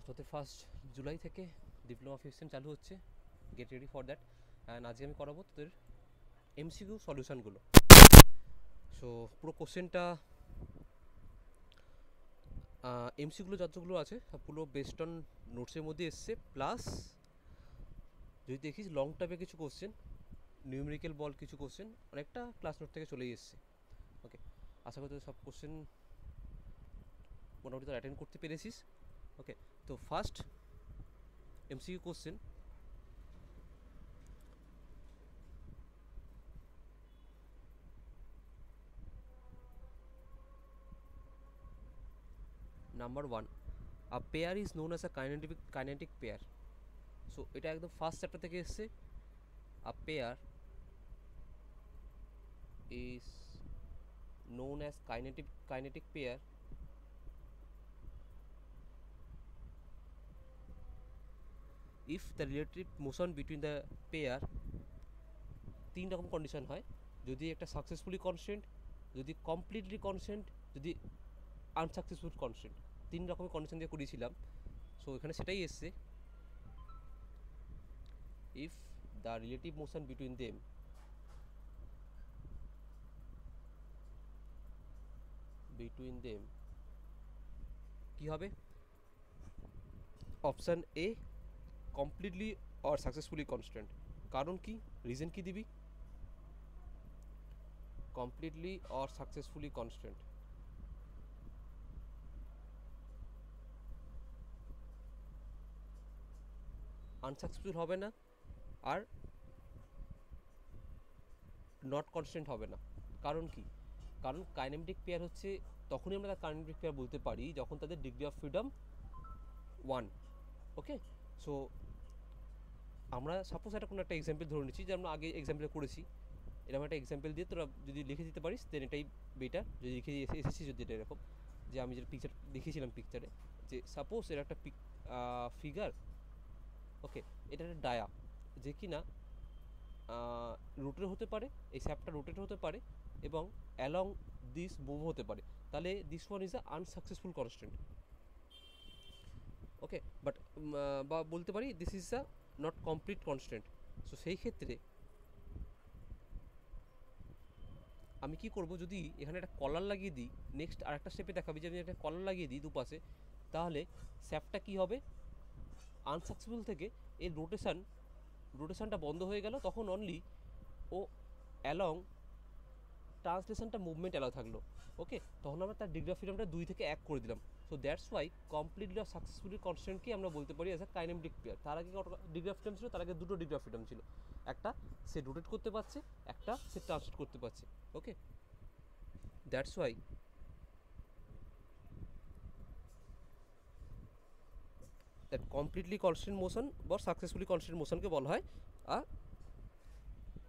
তোদের 1 জুলাই থেকে diploma fifth same চালু হচ্ছে, get ready for that. And আজকে আমি করাবো তোদের এমসিকিউ সলিউশনগুলো। সো পুরো কোশ্চেনটা এমসিকিউগুলো যতগুলো আছে সবগুলো বেসড অন নোটসের মধ্যে এসছে, প্লাস যদি দেখিস লং টাইপের কিছু কোশ্চেন, নিউমেরিক্যাল বল কিছু কোশ্চেন অনেকটা ক্লাস নোট থেকে চলেই এসছে। ওকে, আশা করি তোদের সব কোশ্চেন মোটামুটি তোর অ্যাটেন্ড করতে পেরেছিস। ওকে, তো first MCQ question, number 1, a pair is known as a kinetic pair. So এটা একদম ফার্স্ট চ্যাপ্টার থেকে এসছে। আ pair is known as kinetic pair if the relative motion between the pair, তিন রকম কন্ডিশন হয়, যদি একটা সাকসেসফুলি কনস্ট্যান্ট, যদি কমপ্লিটলি কনস্ট্যান্ট, যদি আনসাকসেসফুল কনস্ট্যান্ট, তিন রকমের কন্ডিশন দিয়ে করিয়েছিলাম। সো এখানে সেটাই এসছে, if the relative motion between them কি হবে? Option A, completely or successfully constant. কারণ কি, রিজন কি দিবি? Completely or successfully constant. Unsuccessful হবে না, আর নট কনস্ট্যান্ট হবে না। কারণ কি? কারণ কাইনেমেটিক পেয়ার হচ্ছে, তখনই আমরা কাইনেমেটিক পেয়ার বলতে পারি যখন তাদের degree of freedom 1। Okay, so আমরা সাপোজ একটা কোনো একটা এক্সাম্পল ধরে নিচ্ছি, যে আমরা আগে এক্সাম্পল করেছি, এরকম একটা এক্সাম্পল দিয়ে তোরা যদি লিখে দিতে পারিস দেন এটাই বেটার। যদি লিখে এসেছি যদি এটা এরকম, যে আমি যেটা পিকচার দেখিয়েছিলাম পিকচারে, যে সাপোজ এর একটা ফিগার, ওকে, এটা একটা ডায়া, যে কিনা রোটেট হতে পারে, এই স্যাপটা রোটেট হতে পারে এবং অ্যালং দিস মুভ হতে পারে, তাহলে this one is a unsuccessful constant. Okay, but বা বলতে পারি this is a not complete constant. So সেই ক্ষেত্রে আমি কি করব, যদি এখানে একটা কলার লাগিয়ে দিই, নেক্সট আরেকটা স্টেপে দেখাবি যে আমি একটা কলার লাগিয়ে দিই দুপাশে, তাহলে স্যাপটা কি হবে, আনসাকসেসফুল থেকে এর রোটেশনটা বন্ধ হয়ে গেল, তখন অনলি ও অ্যালং ট্রান্সলেশনটা মুভমেন্ট অ্যালাউ থাকলো। ওকে, তখন আমরা তার ডিগ্রি অফ ফ্রিডমটা 2 থেকে 1 করে দিলাম। সো দ্যাটস ওয়াই কমপ্লিটলি আর সাকসেসফুলি কনস্ট্যান্টকে আমরা বলতে পারি অ্যাজ আ কাইনেমেটিক পেয়ার। তার আগে ডিগ্রি অফ ফ্রিডম ছিল, তার আগে দুটো ডিগ্রি অফ ফ্রিডম ছিল, একটা সে রোটেট করতে পারছে, একটা সে ট্রান্সলেট করতে পারছে। Okay, that's why that completely constant motion বা সাকসেসফুলি কনস্ট্যান্ট মোশনকে বলা হয় আ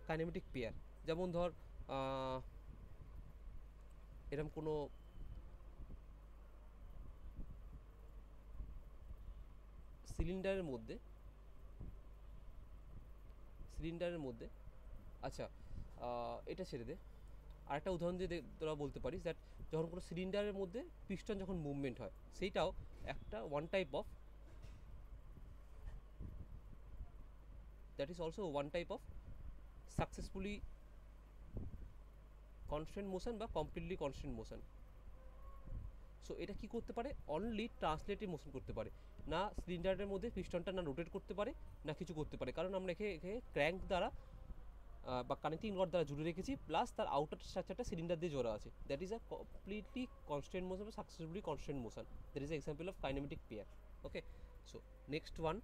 কাইনেমেটিক পেয়ার। যেমন ধর এরকম কোনো সিলিন্ডারের মধ্যে আচ্ছা, এটা ছেড়ে দে, আরেকটা উদাহরণ দিয়ে তোরা বলতে পারিস দ্যাট যখন কোনো সিলিন্ডারের মধ্যে পিস্টন যখন মুভমেন্ট হয়, সেইটাও একটা that is also one type of successfully constant motion বা কমপ্লিটলি কনস্ট্যান্ট মোশন। সো এটা কি করতে পারে, অনলি ট্রান্সলেটিভ মোশন করতে পারে, না সিলিন্ডারের মধ্যে পিস্টনটা না রোটেট করতে পারে না কিছু করতে পারে, কারণ আমরা এখানে ক্র্যাঙ্ক দ্বারা বা কানেক্টিং রড দ্বারা জুড়ে রেখেছি, প্লাস তার আউটার স্ট্রাকচারটা সিলিন্ডার দিয়ে জোড়া আছে। That is a completely constant motion বা successfully constant motion. That is example of kinematic pair. Okay, so next one,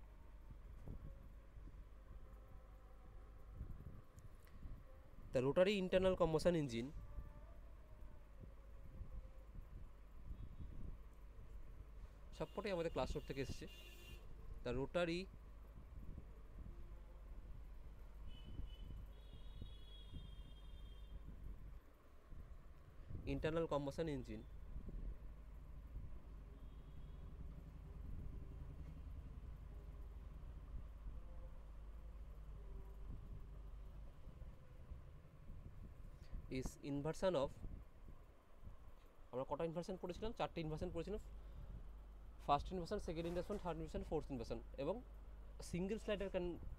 the rotary internal combustion engine সবকটাই আমাদের ক্লাস নোট থেকে এসেছে। The rotary internal combustion engine is inversion of, আমরা কটা inversion করেছিলাম, 4টে inversion করেছিলাম। First inversion, second inversion, third inversion, fourth inversion, এবং সিঙ্গেল স্লাইডার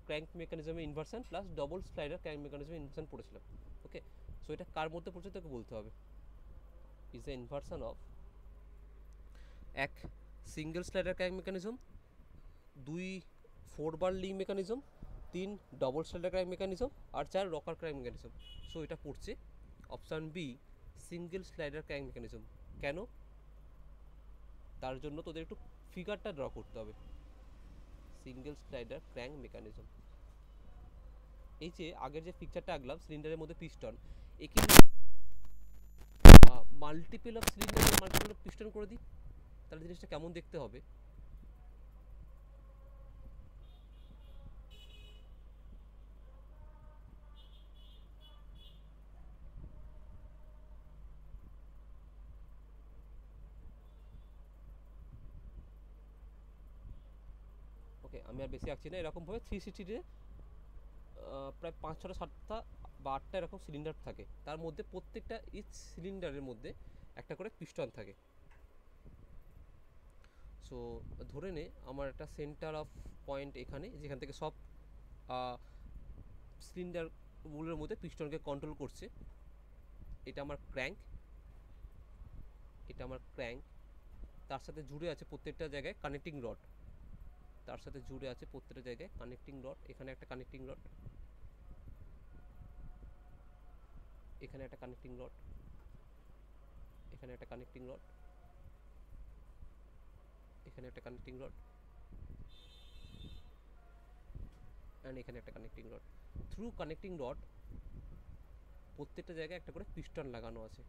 ক্র্যাঙ্ক মেকানিজমে inversion plus double slider crank মেকানিজমে ইনভার্সন পড়েছিলাম। ওকে, সো এটা কার মধ্যে পড়ছে তোকে বলতে হবে। ইজ দ্য ইনভার্সন অফ এক single slider crank mechanism, 2 4 bar লি mechanism, 3 double slider crank mechanism, আর 4 রকার ক্র্যাঙ্ক মেকানিজম। সো এটা পড়ছে option B, single slider crank mechanism. কেন? তার জন্য তোদের একটু ফিগারটা ড্র করতে হবে। সিঙ্গেল স্লাইডার ক্র্যাঙ্ক মেকানিজম, এই যে আগের যে পিকচারটা আঁকলাম সিলিন্ডারের মধ্যে পিস্টন, একে multiple of cylinder multiple of piston করে দিই, তাহলে জিনিসটা কেমন দেখতে হবে। ওকে, আমি আর বেশি আঁকছি না। এরকমভাবে 360 প্রায় 5-6টা 7টা বা 8টা এরকম সিলিন্ডার থাকে, তার মধ্যে প্রত্যেকটা ইচ সিলিন্ডারের মধ্যে একটা করে পিস্টন থাকে। সো ধরে নে আমার একটা সেন্টার অফ পয়েন্ট এখানে, যেখান থেকে সব সিলিন্ডারগুলোর মধ্যে পিস্টনকে কন্ট্রোল করছে। এটা আমার ক্র্যাঙ্ক, এটা আমার ক্র্যাঙ্ক, তার সাথে জুড়ে আছে প্রত্যেকটা জায়গায় কানেক্টিং রড, তার সাথে জুড়ে আছে প্রত্যেকটা জায়গায় কানেক্টিং রড। এখানে একটা কানেক্টিং রড, এখানে একটা কানেক্টিং রড, এখানে একটা কানেক্টিং রড, এখানে একটা কানেক্টিং রড, অ্যান্ড এখানে একটা connecting rod. Through connecting rod প্রত্যেকটা জায়গায় একটা করে পিস্টন লাগানো আছে।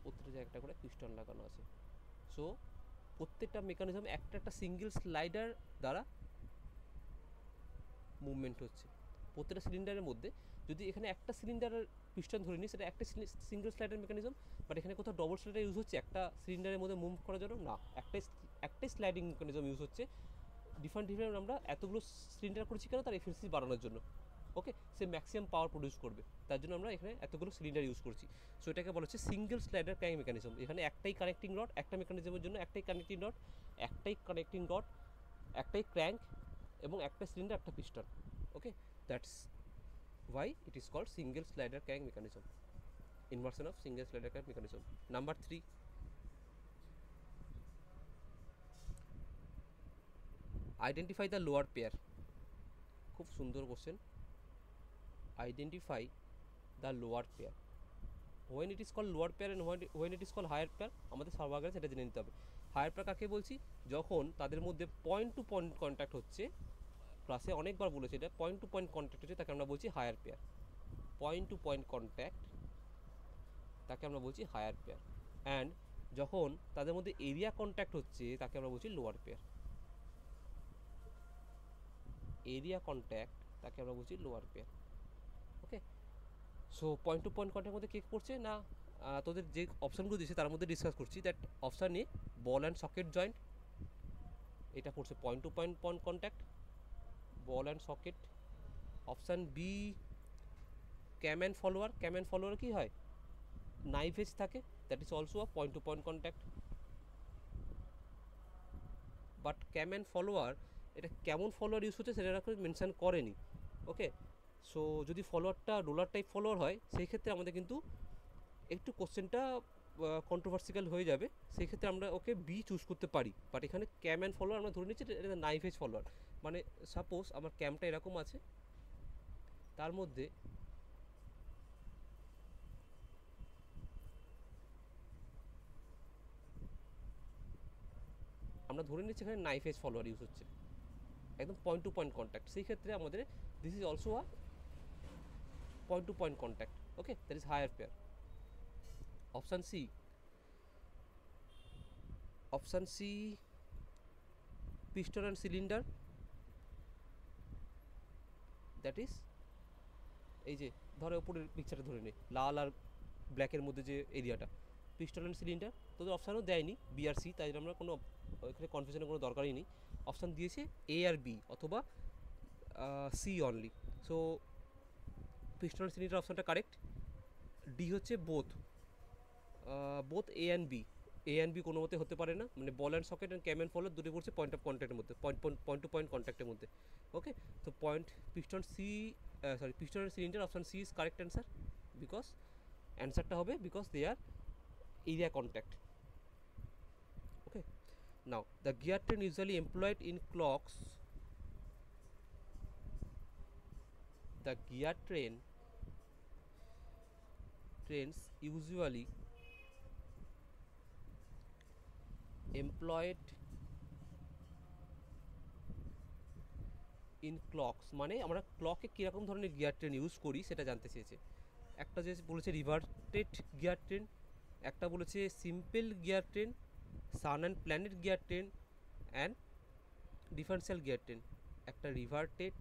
প্রত্যেকটা জায়গায় একটা করে পিস্টন লাগানো আছে। সো প্রত্যেকটা মেকানিজম একটা একটা সিঙ্গেল স্লাইডার দ্বারা মুভমেন্ট হচ্ছে। প্রত্যেকটা সিলিন্ডারের মধ্যে যদি এখানে একটা সিলিন্ডারের পিস্টন ধরে নিই, সেটা একটা সিঙ্গেল স্লাইডার মেকানিজম, বাট এখানে কোথাও ডবল স্লাইডার ইউজ হচ্ছে একটা সিলিন্ডারের মধ্যে মুভ করার জন্য না, একটাই স্লাইডিং মেকানিজম ইউজ হচ্ছে। ডিফারেন্ট আমরা এতগুলো সিলিন্ডার করেছি কেন? তার এফিসিয়েন্সি বাড়ানোর জন্য। ওকে, সে ম্যাক্সিমাম পাওয়ার প্রডিউস করবে, তার জন্য আমরা এখানে এতগুলো সিলিন্ডার ইউজ করছি। সো এটাকে বলা হচ্ছে সিঙ্গেল স্লাইডার ক্র্যাঙ্ক মেকানিজম। এখানে একটাই কানেক্টিং রড, একটা মেকানিজমের জন্য একটাই কানেক্টিং রড, একটাই ক্র্যাঙ্ক, এবং একটা সিলিন্ডার, একটা piston. Okay, that's why it is called single slider crank mechanism, inversion of single slider crank mechanism. Number 3, identify the lower pair. খুব সুন্দর question. identify the lower pair. when it is called lower pair and when it is called higher pair, আমাদের সবার আগে সেটা জেনে নিতে হবে। Higher pair কাকে বলছি? যখন তাদের মধ্যে পয়েন্ট টু পয়েন্ট কন্ট্যাক্ট হচ্ছে, ক্লাসে অনেকবার বলেছি এটা, পয়েন্ট টু পয়েন্ট কন্ট্যাক্ট হচ্ছে তাকে আমরা বলছি higher pair. Point to point contact তাকে আমরা বলছি হায়ার পেয়ার। অ্যান্ড যখন তাদের মধ্যে এরিয়া কন্ট্যাক্ট হচ্ছে তাকে আমরা বলছি লোয়ার পেয়ার। এরিয়া কন্ট্যাক্ট তাকে আমরা বলছি lower pair. Okay, so point to point contact মধ্যে কে পড়ছে না, তোদের যে অপশানগুলো দিয়েছে তার মধ্যে ডিসকাস করছি। That option A ball and socket joint, এটা পড়ছে point to point contact, ball and socket. Option B cam and follower. Cam and follower কি হয়? নাইফ এজ থাকে, that is also a point to point contact. But cam and follower, এটা কেমন follower use হচ্ছে সেটা mention করেনি। ওকে, so যদি ফলোয়ারটা roller type follower হয় সেই ক্ষেত্রে আমাদের কিন্তু একটু কোশ্চেনটা কন্ট্রোভার্সিক্যাল হয়ে যাবে, সেই ক্ষেত্রে আমরা ওকে বি চুজ করতে পারি। বাট এখানে ক্যাম অ্যান্ড ফলোয়ার আমরা ধরে নিচ্ছি এটা নাইফ এজ ফলোয়ার। মানে সাপোজ আমার ক্যামটা এরকম আছে, তার মধ্যে আমরা ধরে নিচ্ছি এখানে নাইফ এজ ফলোয়ার ইউজ হচ্ছে, একদম পয়েন্ট টু পয়েন্ট কন্ট্যাক্ট। সেই ক্ষেত্রে আমাদের this is also a point to point contact. Okay, that is higher pair. Option C, option C piston and cylinder, that is এই যে ধরো উপরের পিকচারটা ধরে নে, লাল আর ব্ল্যাকের মধ্যে যে এরিয়াটা, পিস্টন অ্যান্ড সিলিন্ডার। তোদের অপশানও দেয়নি বি আর সি, তাই আমরা কোনো এখানে কনফিউশনের কোনো দরকারই নেই। অপশান দিয়েছে এ আর বি অথবা C only. So piston cylinder অপশনটা কারেক্ট। ডি হচ্ছে both, both A and B. A and B কোনো মতে হতে পারে না, মানে ball and socket and cam and follow দুটো পড়ছে পয়েন্ট অফ কন্ট্যাক্টের মধ্যে, পয়েন্ট টু পয়েন্ট কন্ট্যাক্টের মধ্যে। ওকে, তো point piston C, sorry piston cylinder option C is correct answer, because অ্যান্সারটা হবে because they are area contact. Okay, now the gear train usually employed in clocks, the gear trains usually employed in clocks, মানে আমরা ক্লকে কীরকম ধরনের gear train use করি সেটা জানতে চেয়েছে। একটা যে বলেছে রিভার্টেড গিয়ার ট্রেন, একটা বলেছে simple gear train, sun and planet gear train and differential gear train. একটা reverted,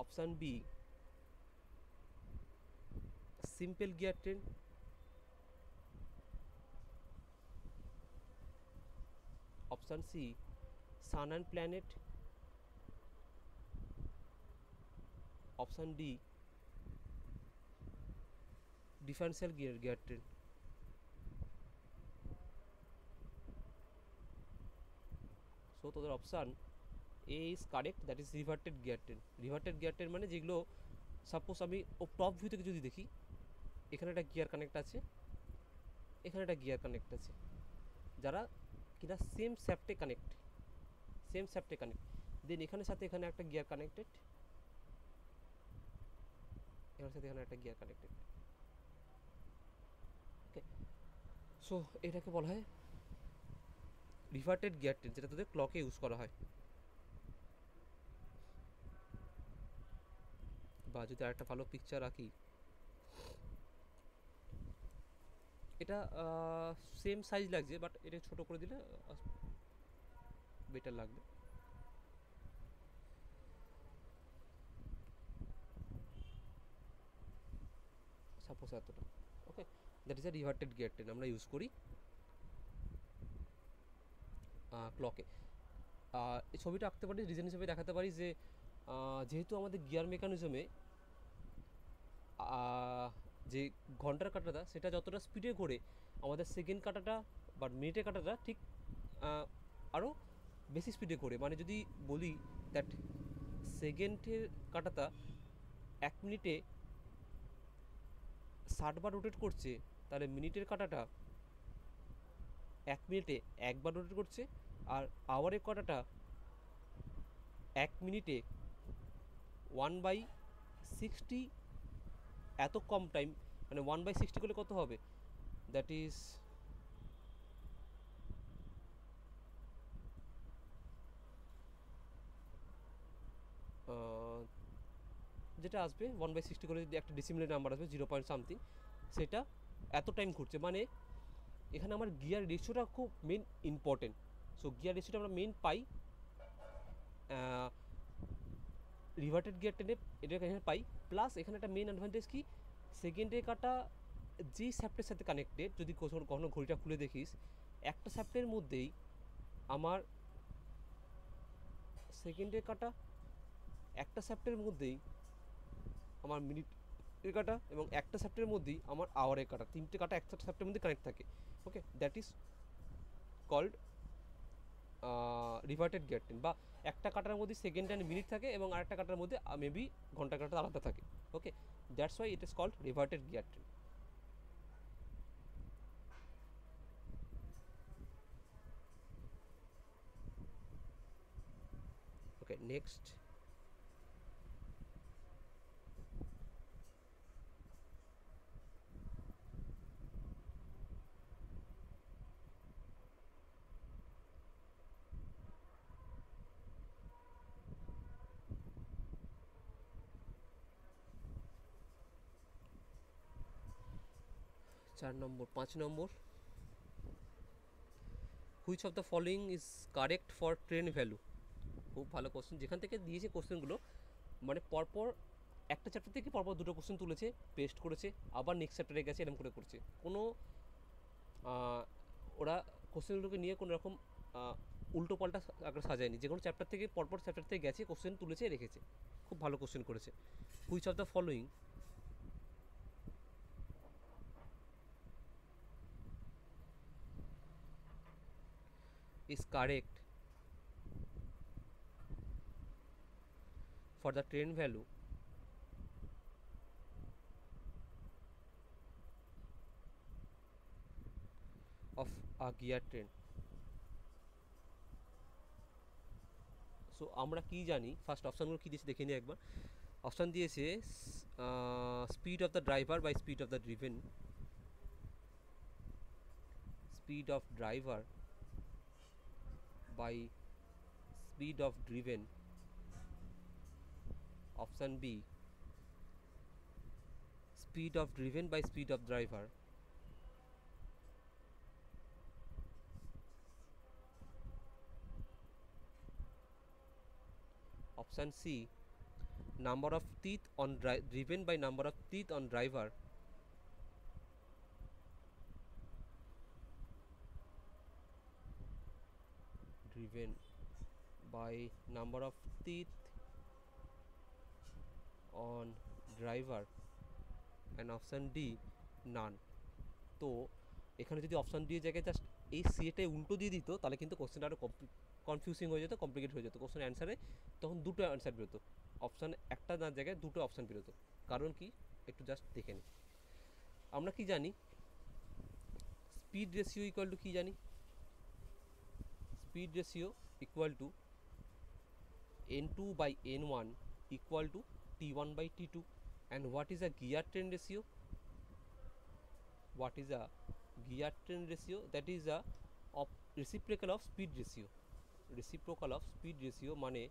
option B simple gear train, option C sun and planet, option D differential gear train. So তোদের option A is correct, that is reverted gear train. Reverted gear train মানে যেগুলো suppose আমি ও top view থেকে যদি দেখি, এখানে একটা gear connect আছে, এখানে একটা গিয়ার কানেক্ট আছে, যারা কিনা সেম শ্যাফটে কানেক্ট, দেন এখানের সাথে এখানে একটা গিয়ার কানেক্টেড, এখানের সাথে এখানে একটা গিয়ার কানেক্টেড। ওকে, সো এটাকে বলা হয় রিভার্টেড গিয়ার ট্রেন, যেটা তোদের ক্লকে ইউজ করা হয়। বা যদি আরেকটা ভালো পিকচার রাখি, এটা সেম সাইজ লাগছে বাট এটা ছোট করে দিলে বেটার লাগবে। সাপোজ এতটা। Okay, that is a reverted gear train, আমরা ইউজ করি ক্লকে। এই ছবিটা আঁকতে পারি রিজন হিসেবে দেখাতে পারি যে যেহেতু আমাদের গিয়ার মেকানিজমে যে ঘন্টার কাঁটাটা সেটা যতটা স্পিডে ঘোরে, আমাদের সেকেন্ড কাঁটাটা বা মিনিটের কাঁটাটা ঠিক আরও বেশি স্পিডে ঘোরে। মানে যদি বলি দ্যাট সেকেন্ডের কাঁটাটা 1 মিনিটে 60 বার রোটেট করছে, তাহলে মিনিটের কাঁটাটা 1 মিনিটে 1 বার রোটেট করছে, আর আওয়ারের কাঁটাটা 1 মিনিটে 1/60, এত কম টাইম, মানে 1/60 করলে কত হবে, দ্যাট ইজ যেটা আসবে 1/60 করে যদি একটা ডিসিমিলের নাম্বার আসবে 0 পয়েন্ট সামথিং, সেটা এত টাইম ঘুরছে। মানে এখানে আমার গিয়ার রেশিওটা খুব মেন ইম্পর্টেন্ট। সো গিয়ার রেশিওটা আমরা মেন পাই রিভার্টেড গিয়ার ট্রেনে, এটা এখানে পাই। প্লাস এখানে একটা মেন অ্যাডভান্টেজ কি, সেকেন্ডের কাটা যেই শ্যাফটের সাথে কানেক্টেড, যদি কখনো ঘড়িটা খুলে দেখিস, একটা শ্যাফটের মধ্যেই আমার সেকেন্ডের কাটা, একটা শ্যাফটের মধ্যেই আমার মিনিটের কাটা, এবং একটা শ্যাফটের মধ্যেই আমার আওয়ারের কাটা, তিনটে কাটা একটা শ্যাফটের মধ্যে কানেক্ট থাকে। Okay, that is called reverted gear train. বা একটা কাটার মধ্যে সেকেন্ড অ্যান্ড মিনিট থাকে এবং আরেকটা কাটার মধ্যে মেবি ঘন্টা কাটা আলাদা থাকে। Okay, that's why it is called reverted gear train. Okay, next. 4 number, 5 number, which of the following is correct for train value. খুব ভালো কোশ্চেন, যেখান থেকে দিয়েছে কোশ্চেনগুলো মানে পরপর একটা চ্যাপ্টার থেকে পরপর দুটো কোশ্চেন তুলেছে, পেস্ট করেছে, আবার নেক্সট চ্যাপ্টারে গেছে, এরকম করে করছে। কোনো ওরা কোশ্চেনগুলোকে নিয়ে কোনো রকম উল্টো পাল্টা আকারে সাজায়নি, যে কোনো চ্যাপ্টার থেকে পরপর চ্যাপ্টার থেকে গেছে, কোশ্চেন তুলেছে, রেখেছে। খুব ভালো কোশ্চেন করেছে। Which of the following is correct for the train value of a gear train? So আমরা কি জানি, ফার্স্ট অপশানগুলো কী দিয়েছে দেখে নিই একবার। অপশান দিয়েছে speed of the driver by speed of the driven, speed of driver by speed of driven. Option B speed of driven by speed of driver. Option C, number of teeth on driven by number of teeth on driver. Driven by number of teeth on driver. And option D, none. তো এখানে যদি option দিয়ে জায়গায় just এই সিএটাই উল্টো দিয়ে দিত, তাহলে কিন্তু কোশ্চেনটা আরও কনফিউজিং হয়ে যেত, কমপ্লিকেট হয়ে যেত কোশ্চেন অ্যান্সারে। তখন দুটো অ্যান্সার বেরোতো, অপশান একটা না জায়গায় দুটো অপশান বেরোতো। কারণ কি, একটু জাস্ট দেখে নিই। আমরা কি জানি, স্পিড রেশিও ইকুয়াল টু কি জানি? Speed ratio equal to n2 by n1 equal to t1 by t2. And what is a gear train ratio? What is a gear train ratio? That is a reciprocal of speed ratio. Reciprocal of speed ratio মানে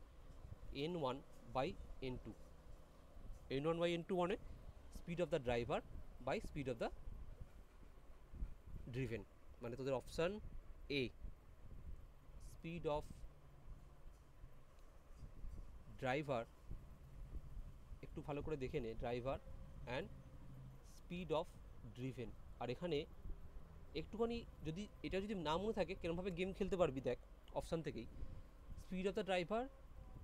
n1 by n2. n1 by n2 মানে speed of the driver by speed of the driven. মানে তোদের option A, speed of driver, একটু ভালো করে দেখে নে, driver and speed of driven. আর এখানে একটুখানি যদি এটা যদি না মনে থাকে, কেরমভাবে গেম খেলতে পারবি দেখ অপশান থেকেই। Speed of the driver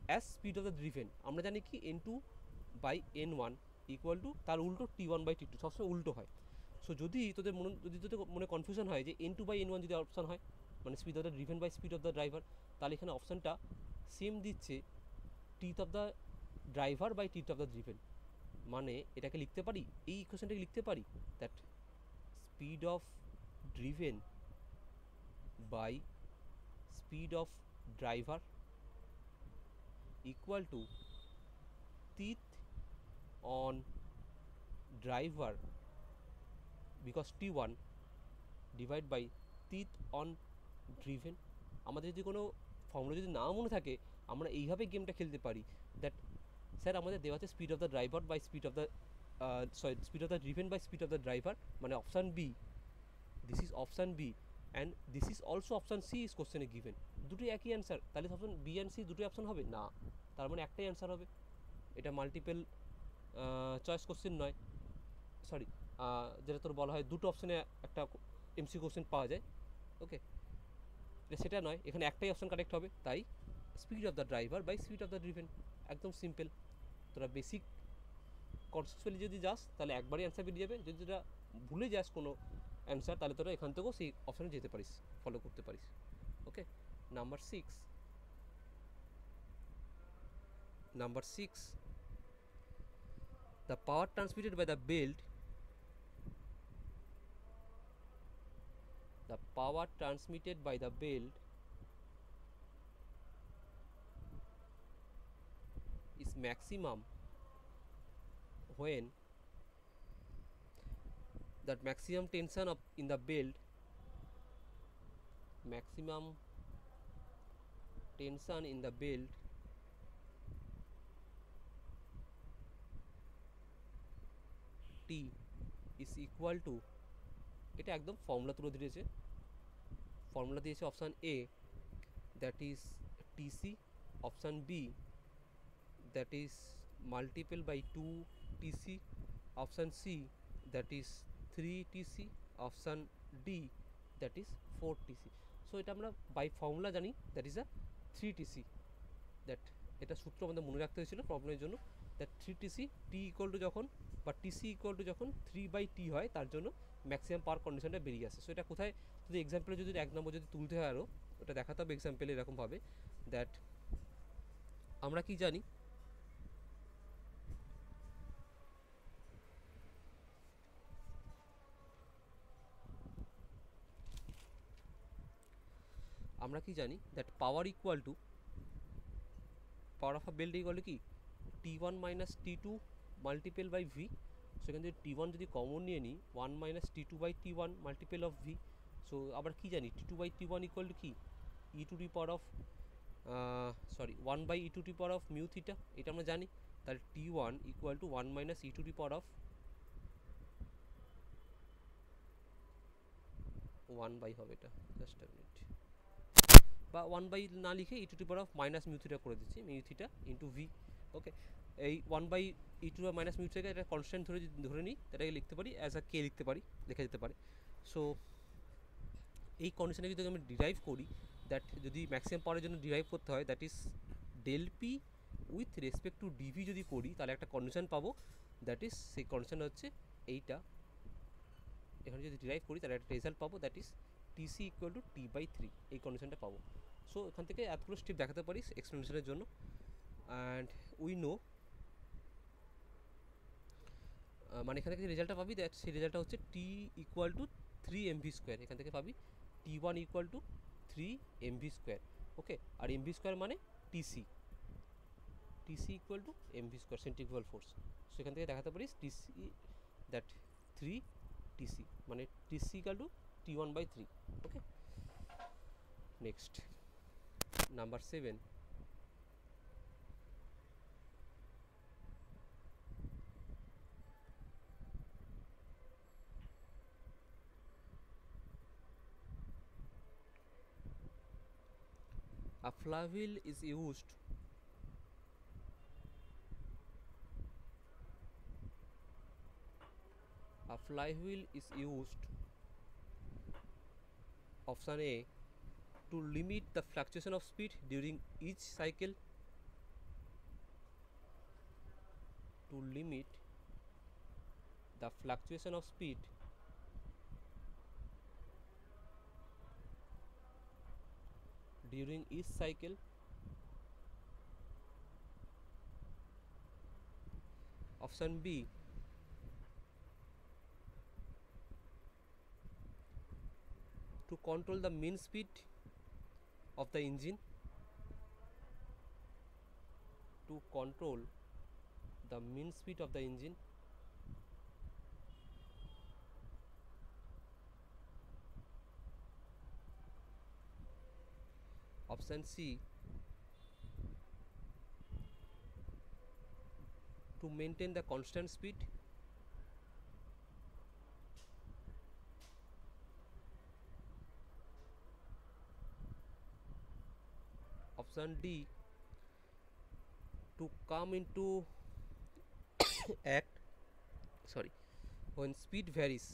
as speed of the driven, আমরা জানি কি n2 by n1 equal to তার উল্টো t1 বাই t2, সবসময় উল্টো হয়। সো যদি তোদের মনে কনফিউশন হয় যে n2 বাই n1 যদি অপশান হয় মানে speed of the driven by speed of the driver, তাহলে এখানে অপশানটা সেম দিচ্ছে, teeth of the driver by teeth of the driven. মানে এটাকে লিখতে পারি, এই ইকুয়েশনটাকে লিখতে পারি, that speed of driven by speed of driver equal to teeth on driver because t1 divide by teeth on driven. আমাদের যদি কোনো ফর্মুলা যদি না মনে থাকে, আমরা এইভাবে গেমটা খেলতে পারি, দ্যাট স্যার আমাদের দেওয়া আছে speed of the driver by speed of the speed of the driven by speed of the driver, মানে option B, this is option B and this is also option C is কোশ্চেনে given. দুটোই একই answer, তাহলে option B and C দুটোই option হবে না, তার মানে একটাই অ্যান্সার হবে। এটা মাল্টিপল চয়েস কোশ্চেন নয়, সরি, যেটা তোর বলা হয় দুটো অপশানে একটা এমসি কোশ্চেন পাওয়া যায়, ওকে, সেটা নয়, এখানে একটাই অপশান কারেক্ট হবে। তাই speed of the driver by speed of the driven, একদম সিম্পল। তোরা বেসিক কনসেপচুয়ালি যদি যাস তাহলে একবারই অ্যান্সার বেরিয়ে যাবে, যদি তোরা ভুলে যাস কোনো অ্যান্সার তাহলে তোরা এখান থেকেও সেই অপশানে যেতে পারিস, ফলো করতে পারিস। Okay, number six, the power transmitted by the belt, the power transmitted by the belt is maximum when that maximum tension of in the belt, maximum tension in the belt T is equal to, এটা একদম formula তুলে দিয়েছে, formula দিয়েছে option A, that is TC, option B that is multiple by 2 TC, option C that is 3 TC, option D that is 4 TC। So এটা আমরা বাই formula জানি, that is a 3TC। That এটা সূত্র আমাদের মনে রাখতে হয়েছিল প্রবলেমের জন্য, that 3TC T equal to যখন বা টিসি ইকুয়াল টু যখন 3/T হয় তার জন্য ম্যাক্সিমাম পাওয়ার কন্ডিশনটা বেরিয়ে আসে। সো এটা কোথায় যদি এক্সাম্পলে যদি 1 নম্বর যদি তুলতে হয় আরও, ওটা দেখাতে হবে এক্সাম্পলে এরকমভাবে, দ্যাট আমরা কি জানি, that power equal to power of a belt equal to কি T1 minus T2 multiple by V. সেখানে যদি T1 যদি কমন নিয়ে নিই 1 minus T2 by T1 multiple of V. So আবার কি জানি T2 by T1 equal to কি e to the power of 1 by e to the power of mu theta, এটা আমরা জানি। তাহলে T1 equal to 1 minus e to the power of 1 by হবে, এটা জাস্ট আ মিনিট, বা 1 by না লিখে e to the power of minus mu theta করে দিচ্ছি, mu theta into V. Okay, এই 1 by e to minus mu থিটাকে একটা কনস্ট্যান্ট ধরে নিই, এটাকে লিখতে পারি অ্যাজ আ কে লিখতে পারি, লেখা যেতে পারে। সো এই কন্ডিশনে যদি আমি ডিরাইভ করি, দ্যাট যদি ম্যাক্সিমাম পাওয়ারের জন্য ডিরাইভ করতে হয়, that is del P with respect to DV যদি করি তাহলে একটা কন্ডিশন পাবো, দ্যাট ইজ সেই কন্ডিশন হচ্ছে এইটা। এখানে যদি ডিরাইভ করি তাহলে একটা রেজাল্ট পাবো, that is TC equal to T/3, এই কন্ডিশনটা পাবো। সো এখান থেকে এতগুলো স্টেপ দেখাতে পারিস এক্সপ্লেনেশনের জন্য। অ্যান্ড উই নো মানে এখান থেকে যে রেজাল্টটা পাবি, দ্যাট সেই রেজাল্টটা হচ্ছে টি ইকুয়াল টু 3mv²। এখান থেকে পাবি T1 ইকুয়াল টু 3mv²। ওকে, আর mv² মানে TC equal to mv², centrifugal force. So এখান থেকে দেখাতে পারিস টিসি দ্যাট 3TC মানে TC equal to T1/3। Okay, next number 7, a flywheel is used option A to limit the fluctuation of speed during each cycle, to limit the fluctuation of speed during each cycle, option B to control the mean speed of the engine, to control the mean speed of the engine, option C to maintain the constant speed, option D to come into act when speed varies,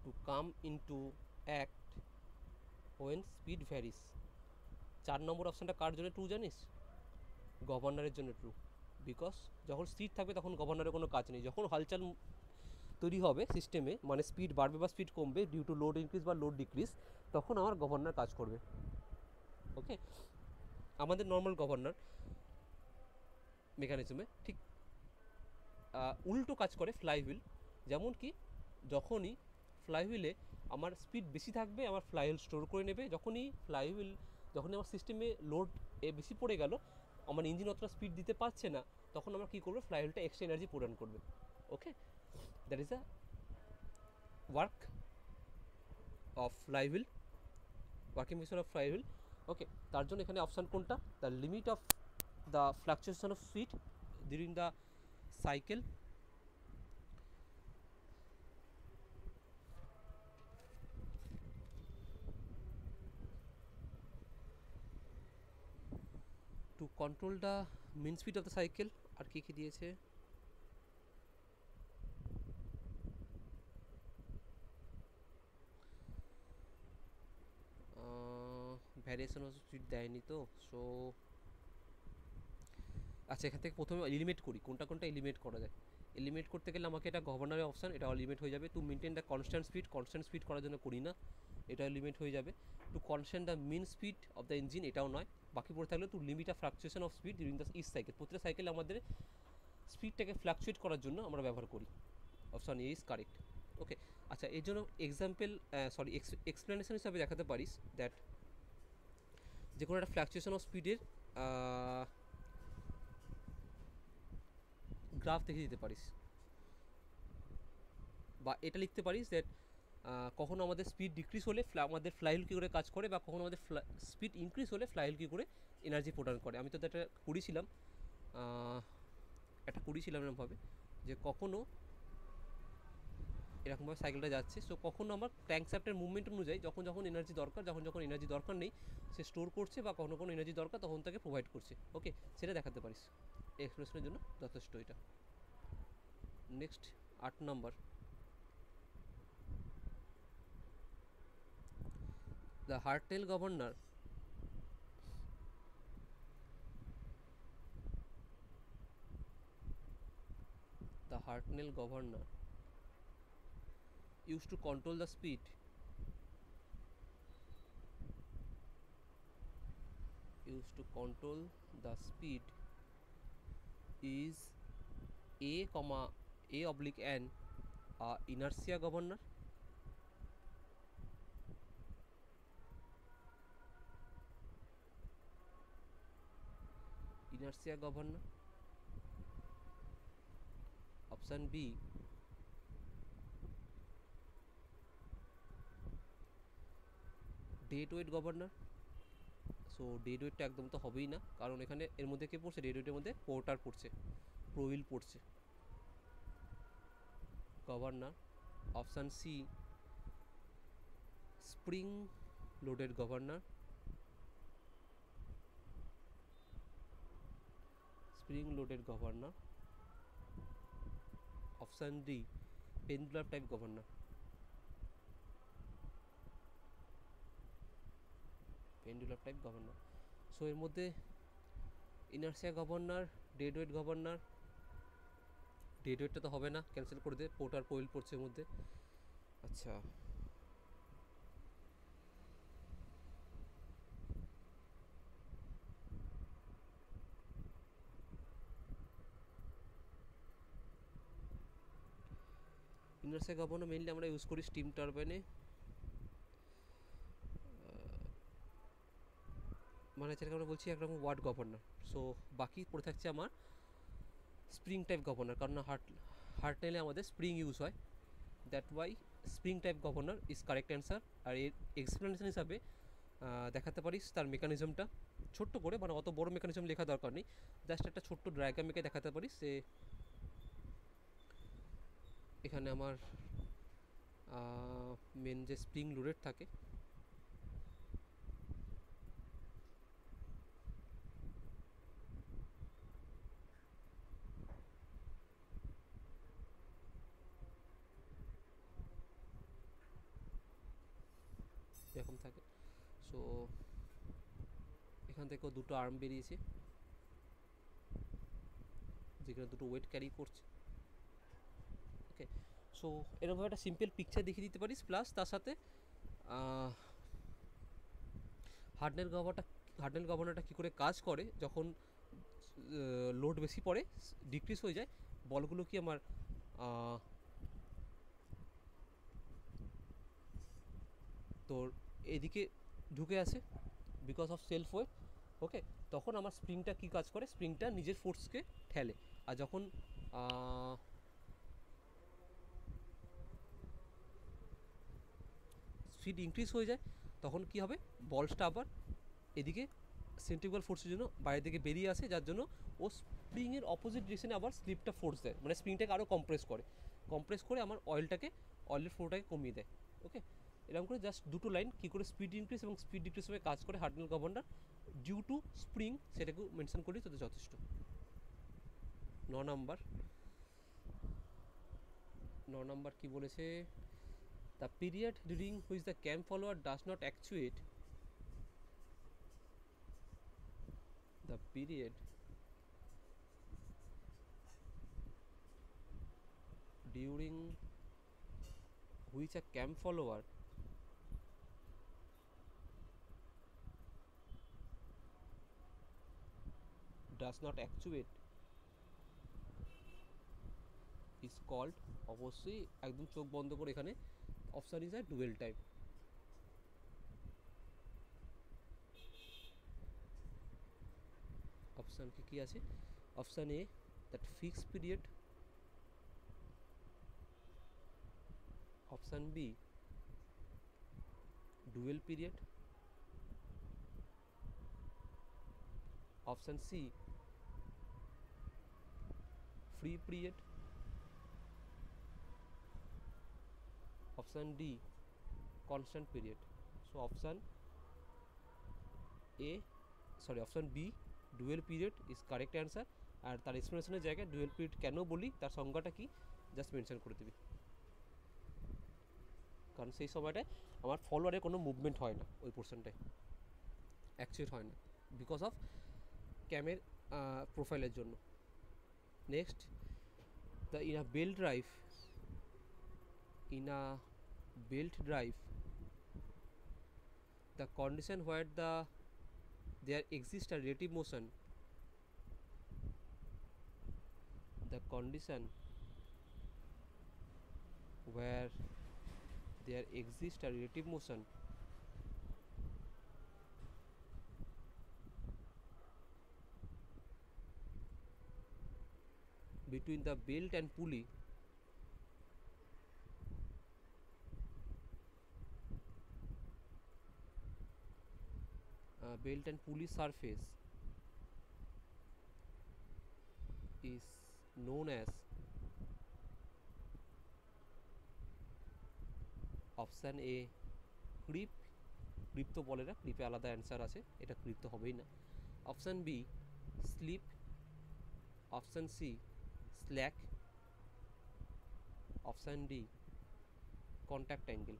to come into act when speed varies। 4 নম্বর অপশনটা কার জন্য true জানিস? গভর্নরের জন্য true, because যখন স্থির থাকবে তখন গভর্নরের কোনো কাজ নেই। যখন হালচাল তৈরি হবে সিস্টেমে, মানে স্পিড বাড়বে বা স্পিড কমবে ডিউ টু লোড ইনক্রিজ বা লোড ডিক্রিজ, তখন আমার গভর্নর কাজ করবে। ওকে, আমাদের নর্মাল গভর্নর মেকানিজমে ঠিক উল্টো কাজ করে ফ্লাইহুইল। যেমন কি যখনই ফ্লাইহুইলে আমার স্পিড বেশি থাকবে আমার ফ্লাইহুইল স্টোর করে নেবে, যখনই আমার সিস্টেমে লোড বেশি পড়ে গেল, আমার ইঞ্জিন অতটা স্পিড দিতে পারছে না, তখন আমরা কী করবো, ফ্লাইহুইলটা এক্সট্রা এনার্জি প্রদান করবে। Okay, that is a work of flywheel, working machine of flywheel. Okay, তার জন্য এখানে অপশান কোনটা, the limit of the fluctuation of speed during the cycle, to control the mean speed of the cycle। আর কি কি দিয়েছে, variation of speed দেয়নি তো, সো আচ্ছা এখান থেকে প্রথমে এলিমিনেট করি কোনটা কোনটা এলিমিনেট করা যায়। এলিমিনেট করতে গেলে আমাকে এটা গভর্নরের অপশান, এটা এলিমিনেট হয়ে যাবে। To maintain the constant speed করার জন্য করি না, এটা লিমিট হয়ে যাবে। To constant the mean speed of the engine, এটাও নয়। বাকি পড়ে থাকলে to limit a fluctuation of speed during the each cycle, প্রতিটা সাইকেলে আমাদের স্পিডটাকে ফ্লাকচুয়েট করার জন্য আমরা ব্যবহার করি। Option A is correct. Okay, আচ্ছা এর জন্য এক্সাম্পল এক্সপ্লেনেশন হিসাবে দেখাতে পারিস দ্যাট যে কোনো একটা ফ্লাকচুয়েশন অফ স্পিডের গ্রাফ দেখে দিতে পারিস, বা এটা লিখতে পারিস দ্যাট কখনো আমাদের স্পিড ডিক্রিজ হলে আমাদের ফ্লাইহুইল কী করে কাজ করে, বা কখনো আমাদের স্পিড ইনক্রিজ হলে ফ্লাইহুইল কী করে এনার্জি প্রদান করে। আমি তো এটা করেছিলাম, এরকমভাবে যে কখনো এরকমভাবে সাইকেলটা যাচ্ছে, সো কখনো আমার ক্র্যাঙ্কশ্যাফটের মুভমেন্ট অনুযায়ী যখন যখন এনার্জি দরকার, যখন এনার্জি দরকার নেই সে স্টোর করছে, বা কখনো কোনো এনার্জি দরকার তখন তাকে প্রোভাইড করছে। ওকে, সেটা দেখাতে পারিস, এক্সপ্রেশনের জন্য যথেষ্ট এটা। Next 8 number, the hartnell governor used to control the speed is a oblique n inertia governor. Option B, dead weight governor. So dead ওয়েটটা একদম তো হবেই না, কারণ এখানে এর মধ্যে কে পড়ছে, ডেড ওয়েটের মধ্যে পোর্টার পড়ছে, প্রোহুইল পড়ছে। Governor. Option C, spring loaded governor. Option D, pendulum type governor. So এর মধ্যে inertia governor, dead weight governor, dead ওয়েটটা তো হবে না, ক্যান্সেল করে দে, পোর্টার প্রোহুইল পড়ছে এর মধ্যে। আচ্ছা ইনার্সিয়া গভর্নর মেইনলি আমরা ইউজ করি স্টিম টারবাইনে, মানে যেটাকে আমরা বলছি একরকম ওয়াট গভর্নর। সো বাকি পড়ে থাকছে আমার স্প্রিং টাইপ গভর্নর, কারণ হার্টেলে আমাদের স্প্রিং ইউজ হয়, that why spring type governor is correct answer. আর এর এক্সপ্লেনেশন হিসাবে দেখাতে পারিস তার মেকানিজমটা ছোট্ট করে, মানে অত বড় মেকানিজম লেখা দরকার নেই, জাস্ট একটা ছোট্ট ডায়াগ্রাম এঁকে দেখাতে পারিস যে এখানে আমার মেন যে স্প্রিং লোডেড থাকে, এরকম থাকে। সো এখান থেকেও দুটো আর্ম বেরিয়েছে, যেখানে দুটো ওয়েট ক্যারি করছে। ওকে, সো এরকমভাবে একটা সিম্পল পিকচার দেখিয়ে দিতে পারিস, প্লাস তার সাথে হার্ডনেল গভর্নরটা কী করে কাজ করে, যখন লোড বেশি পড়ে ডিক্রিজ হয়ে যায়, বলগুলো কি আমার তোর এদিকে ঢুকে আসে বিকজ অফ সেলফ ওয়েট। ওকে, তখন আমার স্প্রিংটা কী কাজ করে, স্প্রিংটা নিজের ফোর্সকে ঠেলে, আর যখন স্পিড ইনক্রিজ হয়ে যায় তখন কি হবে, বলসটা আবার এদিকে সেন্ট্রিফুগাল ফোর্সের জন্য বাইরের দিকে বেরিয়ে আসে, যার জন্য ও স্প্রিংয়ের অপোজিট ডিরেকশনে আবার স্লিপটা ফোর্স দেয়, মানে স্প্রিংটাকে আরও কম্প্রেস করে আমার অয়েলের ফ্লোটাকে কমিয়ে দেয়। ওকে, এরকম করে জাস্ট দুটো লাইন কী করে স্পিড ইনক্রিজ এবং স্পিড ডিক্রিজ হয়ে কাজ করে hartnell governor due to spring, সেটাকেও মেনশন করি, তাতে যথেষ্ট। 9 নাম্বার কি বলেছে, the period during which the cam follower does not actuate the period during which a cam follower does not actuate is called, অবশ্যই একদম চোখ বন্ধ করে এখানে option is a dwell time. Option কি আছে? Option A that fix period, option B dwell period, option C free period, option D constant period. So option A sorry option B dwell period is correct answer. আর তার এক্সপ্লেনেশনের জায়গায় dual period কেন বলি তার সংজ্ঞাটা কি জাস্ট মেনশন করে দিবি, কারণ সেই সময়টায় আমার ফলোয়ারে কোনো মুভমেন্ট হয় না, ওই পোর্শনটায় অ্যাকচুয়েট হয় না বিকজ অফ ক্যামের প্রোফাইলের জন্য। Next, the in a belt drive, in a belt drive the condition where there exists a relative motion, the condition where there exists a relative motion between the belt and pulley belt and pulley surface is known as option A creep, creep তো বলে না, ক্রিপে আলাদা answer আছে, এটা creep তো হবেই না। Option B slip, option C slack, option D contact angle.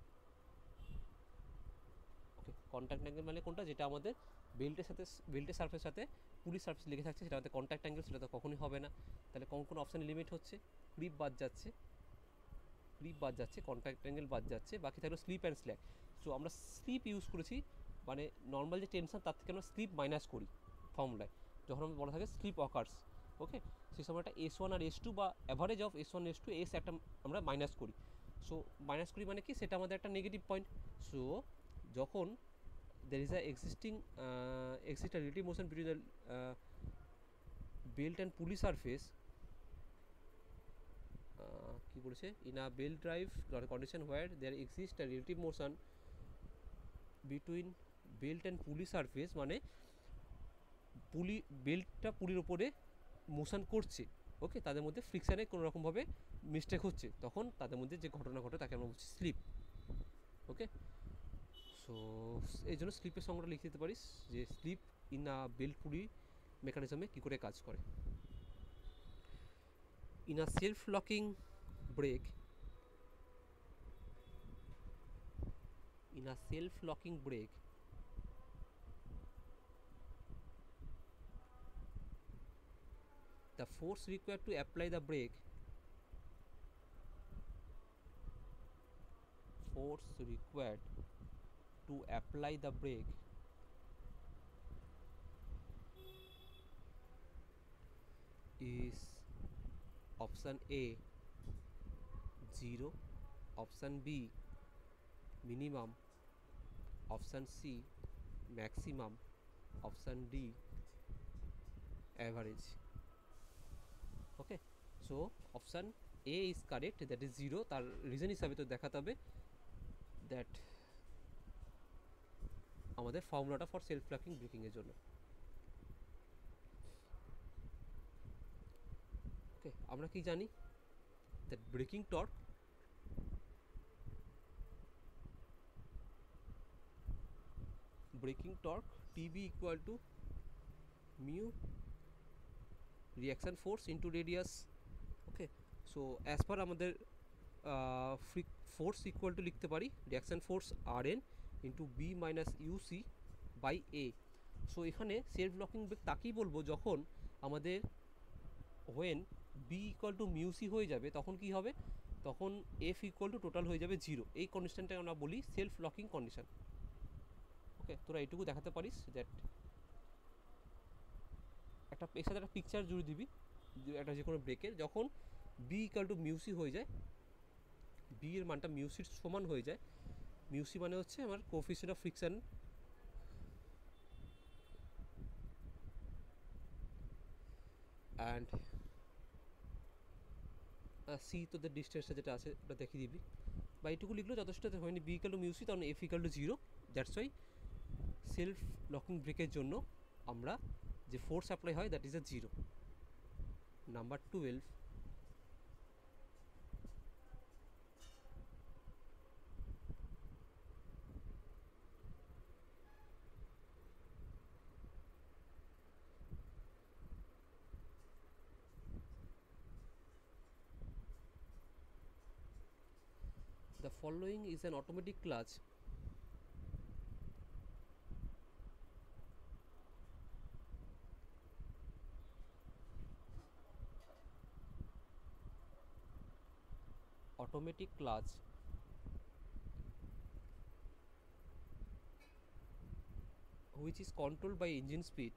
Okay, contact angle মানে কোনটা? যেটা আমাদের বেল্টের সাথে, বেল্টের সার্ফেসের সাথে পুলি সার্ফেস লেগে থাকছে, সেটা আমাদের কন্ট্যাক্ট অ্যাঙ্গেল, সেটা তো কখনোই হবে না। তাহলে কোন কোন অপশানে লিমিট হচ্ছে? ক্রিপ বাদ যাচ্ছে, ক্রিপ বাদ যাচ্ছে, কন্ট্যাক্ট অ্যাঙ্গেল বাদ যাচ্ছে, বাকি থাকলো স্লিপ অ্যান্ড স্ল্যাক। সো আমরা স্লিপ ইউজ করেছি, মানে নর্মাল যে টেনশন তার থেকে আমরা স্লিপ মাইনাস করি ফর্মুলায়, যখন আমরা বলা থাকে স্লিপ অকার্স। ওকে, সেই সময়টা S1 আর S2 বা average of S1 S2 S একটা আমরা মাইনাস করি। সো মাইনাস করি মানে কি, সেটা আমাদের একটা নেগেটিভ পয়েন্ট। সো যখন there is a exist a relative motion between the belt and pulley surface, কি বলেছে, in a belt drive condition where there exists a relative motion between belt and pulley surface, মানে পুলি, বেল্টটা পুলির ওপরে motion করছে, ওকে, তাদের মধ্যে ফ্রিকশানে কোনো রকমভাবে মিস্টেক হচ্ছে, তখন তাদের মধ্যে যে ঘটনা ঘটে তাকে আমরা বলছি স্লিপ। ওকে, সো এই জন্য স্লিপের সংজ্ঞাটা লিখে দিতে পারিস যে স্লিপ ইন আ বেল্ট পুলি মেকানিজমে কী করে কাজ করে। In a self locking brake, in a self-locking brake the force required to apply the brake, force required to apply the brake is option A 0, option B minimum, option C maximum, option D average. Okay, so option A is correct, that is 0। তার reason হিসাবে তো দেখাতে হবে that আমাদের ফর্মুলাটা for self locking ব্রেকিংয়ের জন্য। ওকে, আমরা কি জানি that braking torque TB equal to mu reaction force into radius। Okay, so as per আমাদের ফোর্স ইকুয়াল টু লিখতে পারি reaction force RN into B minus UC by A। So এখানে self locking brake তাকেই বলবো যখন আমাদের when B equal to mu C হয়ে যাবে তখন কি হবে, তখন এফ ইকুয়াল টু টোটাল হয়ে যাবে 0। এই কন্ডিশনটাকে আমরা বলি সেলফ লকিং কন্ডিশন। ওকে, তোরা এইটুকু দেখাতে পারিস দ্যাট একটা এর সাথে একটা পিকচার জুড়ে দিবি একটা যে কোনো ব্রেকের, যখন বি ইকুয়াল টু মিউসি হয়ে যায়, বি এর মানটা মিউসির সমান হয়ে যায়। মিউসি মানে হচ্ছে আমার coefficient of friction, and C তোদের ডিস্টেন্সটা যেটা আছে ওটা দেখিয়ে দিবি, বা এইটুকু লিখলেও যথেষ্ট হয়নি। বি ইকুয়াল টু মিউসি তখন F equal to 0। That's why self locking ব্রেকের জন্য আমরা যে ফোর্স অ্যাপ্লাই হয় that is a 0। Number 12, the following is an automatic clutch which is controlled by engine speed,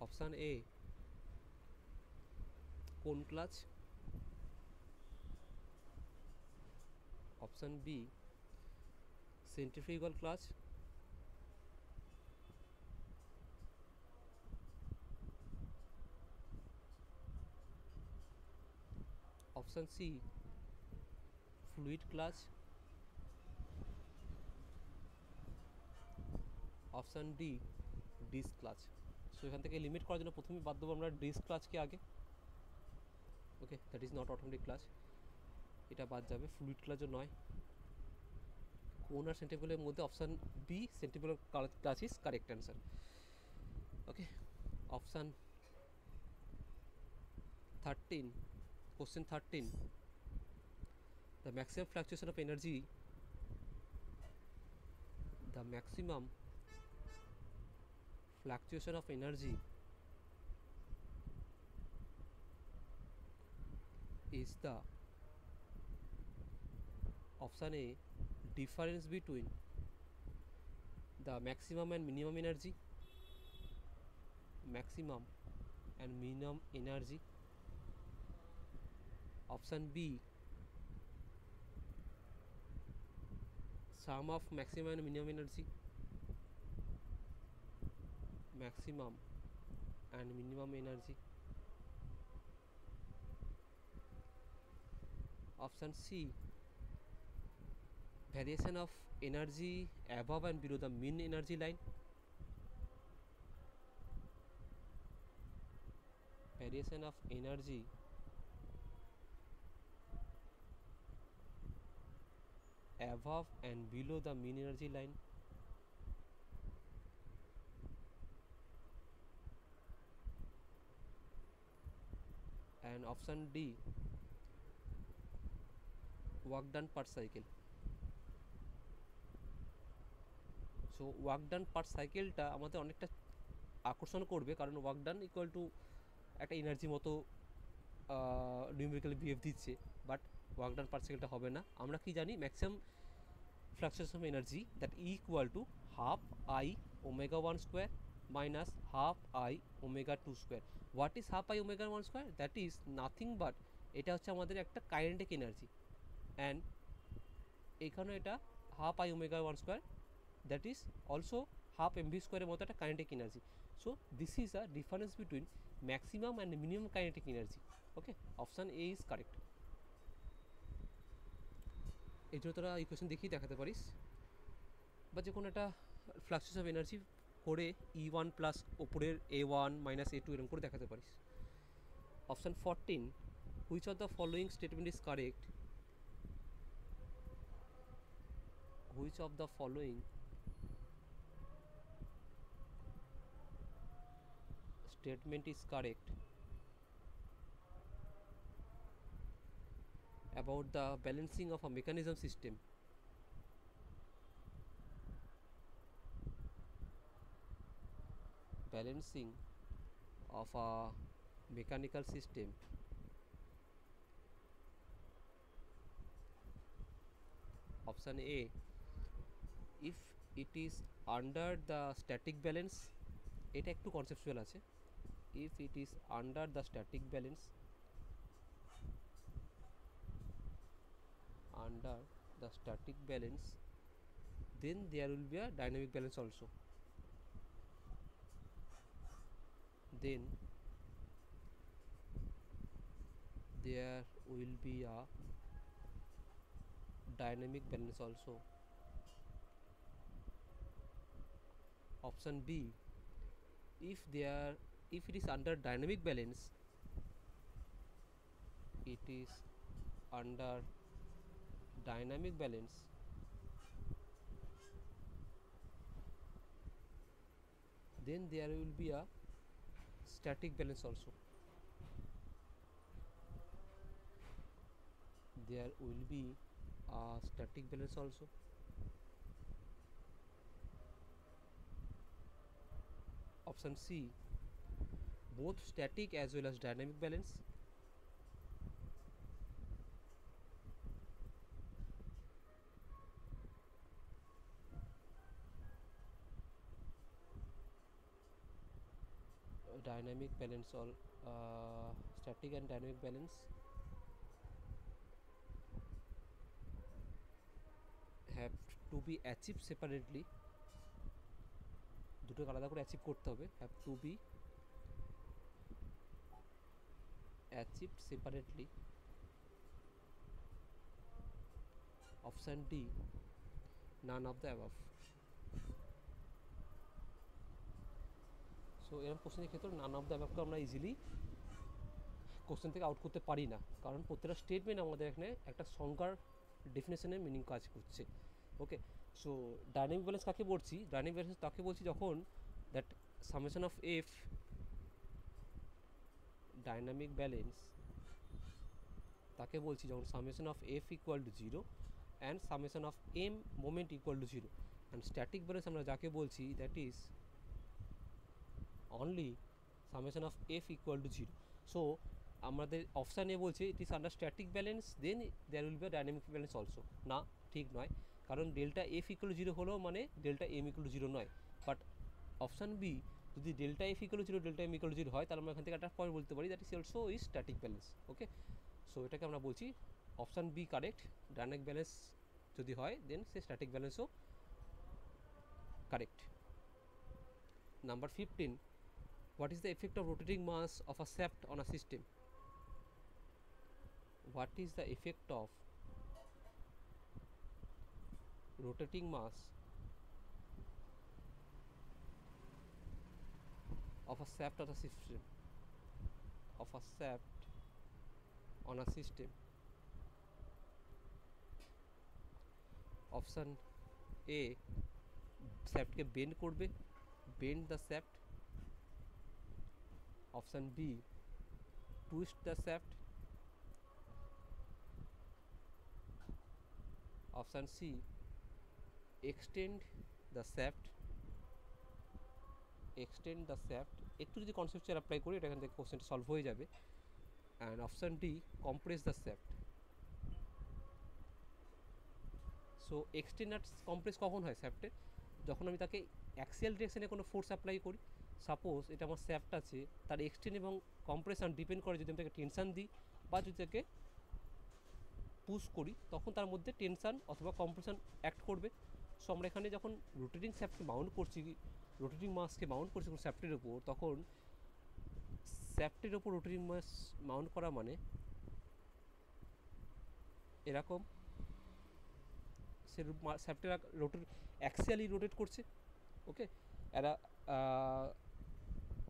option A cone clutch, option B centrifugal clutch, option C fluid clutch, option D disc clutch. So এখান থেকে limit করার জন্য প্রথমেই বাদ দেবো আমরা disk ক্লাচকে আগে। Okay, that is not automatic clutch, এটা বাদ যাবে। ফ্লুইড ক্লাচও নয়। কোন আর সেন্ট্রিফুগালের মধ্যে option B centrifugal clutch is correct answer. Okay, option 13, question 13, the maximum fluctuation of energy, the maximum fluctuation of energy is the option A difference between the maximum and minimum energy, maximum and minimum energy, option B sum of maximum and minimum energy, maximum and minimum energy, option C variation of energy above and below the mean energy line, variation of energy above and below the mean energy line, and option D work done per cycle. So work done per সাইকেলটা আমাদের অনেকটা আকর্ষণ করবে, কারণ work done equal to একটা energy মতো numerically behave দিচ্ছে, but work done per সাইকেলটা হবে না। আমরা কি জানি, maximum fluctuation of energy that equal to half I omega 1 square minus half I omega 2 square. What is half I omega 1 square? That is nothing but এটা হচ্ছে আমাদের একটা কাইনেটিক এনার্জি, অ্যান্ড এখানে এটা half I omega 1 square that is also half mv square মতো একটা kinetic energy. So this is a difference between maximum and minimum kinetic energy. Okay, option A is correct. এই জন্য তোরা equation দেখেই দেখাতে পারিস, বা যে কোনো একটা ফ্লাকচুয়েশন অফ এনার্জি করে E1 প্লাস ওপরের A1 মাইনাস A2 এরকম করে দেখাতে পারিস। Option 14, which of the following statement is correct? Which of the following statement is correct about the balancing of a mechanism system, balancing of a mechanical system, option A, if it is under the static balance, এটা একটু conceptual আছে, if it is under the static balance, under the static balance, then there will be a dynamic balance also, then there will be a dynamic balance also. Option B, if it is under dynamic balance, it is under dynamic balance, then there will be a static balance also, there will be a static balance also. Option C, both static as well as dynamic balance. Dynamic balance, all static and dynamic balance have to be achieved separately, দুটোকে আলাদা করে achieve করতে হবে, have to be achieved separately. Option D, none of the above. So এরকম কোশ্চেনের ক্ষেত্রে none of the অ্যাবাভকে আমরা easily question থেকে আউট করতে পারি না, কারণ প্রত্যেকটা স্টেটমেন্ট আমাদের এখানে একটা সংজ্ঞার ডেফিনেশনের মিনিং কাজ করছে। ওকে, সো ডাইনামিক ব্যালেন্স কাকে বলছি? ডাইনামিক ব্যালেন্স তাকে বলছি যখন that summation of F, dynamic balance তাকে বলছি যখন summation of F equal to 0 and summation of M moment equal to 0, and static balance আমরা যাকে বলছি that is only summation of F equal to 0. So আমাদের অপশান এ বলছে it is under static balance then there will be dynamic balance also. না, ঠিক নয়, কারণ delta F equal to 0 হলেও মানে ডেল্টা এম ইকুয়াল টু 0 নয়। But option B, যদি delta F equal to 0 delta M equal to 0 হয়, তাহলে আমরা এখান থেকে একটা পয়েন্ট বলতে পারি that is also is static balance. Okay, so এটাকে আমরা বলছি option B correct, dynamic balance যদি হয় দেন সে স্ট্যাটিক ব্যালেন্সও correct. Number 15, what is the effect of rotating mass of a shaft on a system? What is the effect of rotating mass of a shaft on a system? Of a shaft on a system. Option A, shaft ke bend korbe, bend the shaft. Option B, twist the shaft. Option C, extend the shaft. Extend the shaft. একটু যদি conceptual apply করি এটা এখান থেকে কোশ্চেনটা solve হয়ে যাবে। And option D, compress the shaft. So extend আর কম্প্রেস কখন হয় শ্যাফটের? যখন আমি তাকে অ্যাক্সিয়াল ডিরেকশনে কোনো ফোর্স অ্যাপ্লাই করি। সাপোজ এটা আমার শ্যাফট আছে, তার এক্সটেন্ড এবং কম্প্রেশন ডিপেন্ড করে যদি আমি তাকে টেনশান দিই বা যদি তাকে পুশ করি, তখন তার মধ্যে টেনশান অথবা কম্প্রেশন অ্যাক্ট করবে। সো আমরা এখানে যখন রোটেটিং শ্যাফটকে মাউন্ট করছি, রোটেটিং মাসকে মাউন্ট করছি কোনো শ্যাফটের উপর, তখন শ্যাফটের উপর রোটেটিং মাস মাউন্ট করা মানে এরকম সে শ্যাফটের রোটেট অ্যাক্সিয়ালি রোটেট করছে। ওকে, এরা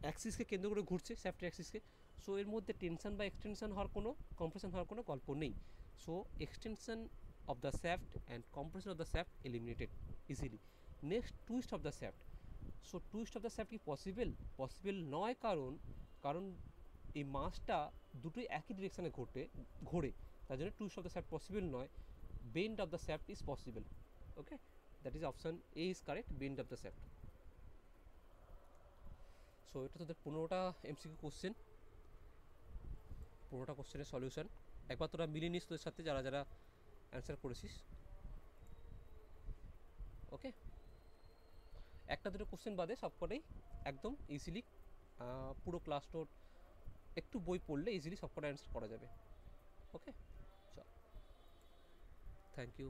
অ্যাক্সিসকে কেন্দ্র করে ঘুরছে, শ্যাফটের অ্যাক্সিসকে। সো এর মধ্যে টেনশন বা এক্সটেনশন হওয়ার কোনো, কম্প্রেশন হওয়ার কোনো গল্প নেই। So extension of the shaft and compression of the shaft eliminated easily. Next, twist of the shaft. So twist of the shaft কি পসিবল? পসিবল নয়, কারণ কারণ এই মাসটা দুটোই একই ডিরেকশানে ঘোরে, তার জন্য twist of the shaft possible নয়। Bend of the shaft is possible. Okay, that is option A is correct, bend of the shaft. So এটা তোদের 15টা এমসিকিউ কোশ্চেন, 15টা কোশ্চেনের সলিউশন। একবার তোরা মিলিয়ে নিস তোদের সাথে যারা যারা অ্যান্সার করেছিস। ওকে, একটা দুটো কোশ্চেন বাদে সবকটাই একদম ইজিলি, পুরো ক্লাস নোট একটু বই পড়লে ইজিলি সবকটা অ্যান্সার করা যাবে। ওকে, চল, থ্যাংক ইউ।